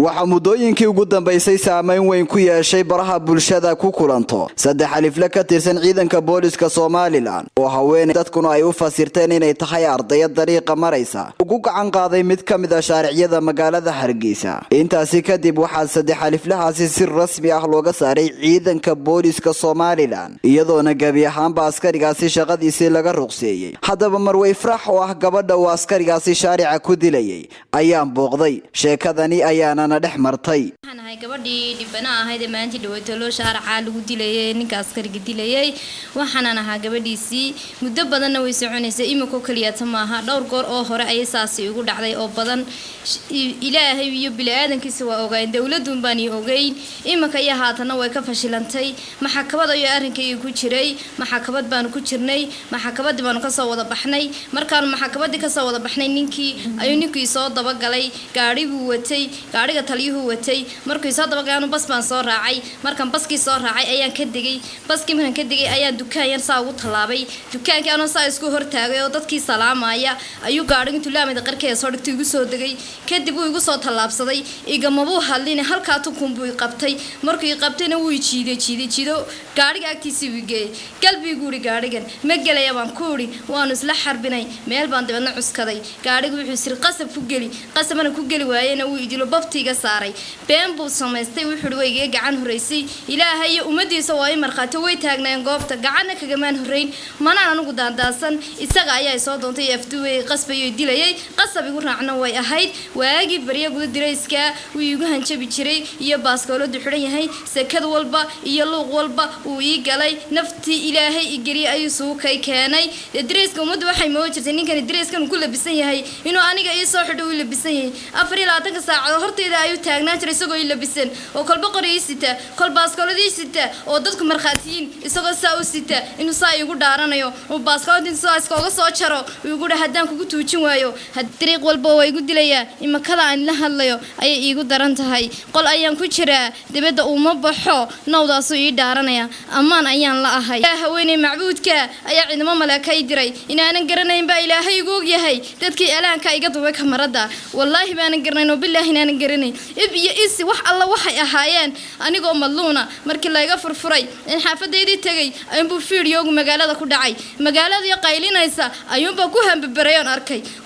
waxa muddooyinkii ugu dambeysay saameyn weyn ku yeeshay baraha bulshada ku kulanto saddex alifle ka tirsan ciidanka booliska Soomaaliland oo haweeney dadkuna ay u fasirteen inay tahay arday dariiqa maraysa ugu gacan qaaday mid ka mid ah shaariciyada magaalada Hargeysa intaasi kadib waxa saddex aliflahaasi si rasmi ah looga saaray ciidanka booliska Soomaaliland iyadoona gabi ahaanba askarigaasi shaqadiisa laga ruqseeyay hadaba Marwey Farax oo ah gabadha oo askarigaasi shaarica ku dilayay ayaan booqday sheekadani ayaana dhex martay waxaan gabadhii dhibana ahayd maanta dhawaato loo shaaraca lagu dilayay ninka askariga dilayay waxaan ahaa gabadhiisii muddo badan way soconaysay imiko kaliya tamaaha dhowr goor oo hore ay saasi ugu dhacday oo badan ilaahay iyo bilaadankiisa waa ogayn dawladdu baan ogayn imika ay haatana way ka fashilantay maxkamad ay arrinkay ku jiray maxkamad baan ku jirnay maxkamad baan ka soo wada baxnay markaan maxkamad ka soo wada baxnay ninkii soo daba galay gaarigu watay gaariga taliyuhu watay markii soo daba gaano bas baan soo raacay markaan baskii soo raacay ayaan ka digay baskii markaan ka digay ayaan dukaan yar saa ugu talaabay dukaankii aan saa isku hortaagay oo dadkii salaamaya ayuu gaariga intuu laamida qarkeeda soo dhigtay igu soo dagay kadib uu igu soo talaabsaday igamabuu hadlin halka tukunbu qabtay markii qabtayna wuu jiido gaariga agtiisa wigay qalbigu uri gaarigan ma galaya baan ku uri waan isla xarbinay meel baan dibadna cuskaday gaarigu wuxuu sir qasab ku gali qasabana ku gali waayeen uu idilo babtiga saaray been buu sameystay wuxuu wayga gacan horeysay ilaahay umadiisa waa marqaato way taagnaan goobta gacan kaga maan horeyn mana anigu daandaasan isaga ayaa soo doontay afduway qasbayo dilayay qasab igu raacna way ahayd waagi bariya guud dirayska uu igu hanjabi jiray iyo baaskooladu xiran yahay sakad walba iyo luuq walba uu ii galay naftii ilaahay igari ayuu soo keenay dirayska umadu waxay moo jirtay ninkan dirayskan ku labisan yahay inuu aniga ii soo xidho uu labisan yahay 24 saacadood horteeda ayuu taagnaan jiray isagoo ii labisan oo kolba qoriisita kolba baaskooladiisita oo dadku marxaatiyin isagoo saa u sita inuu saa igu dhaaranayo oo baaskooladiisa saa iskooga soo jaro igu dhahdaan kugu tuujin waayo dariiq walba way igu dilayaan imakada aan la hadlayo ay iigu daran tahay qol ayaan ku jiraa dibadda uma baxo nawdaas ii dhaaranaya amaan ayaan la ahay haweeney macbuudka ayaa ciidamo malaakay diray inaanan garanayn ba ilaahay igu og yahay dadkii alaanka iga duubay kamarada wallahi baanan garanayn oo billahi inaanan garanayn iyo isi wax alla waxay ahaayeen anigoo madluuna markii la iga furfuray in xaafadeedii tagay ayuu fiidiyoogu magaalada ku dhacay magaalada qaylinaysa ayuu ba ku hambabarayoon arkay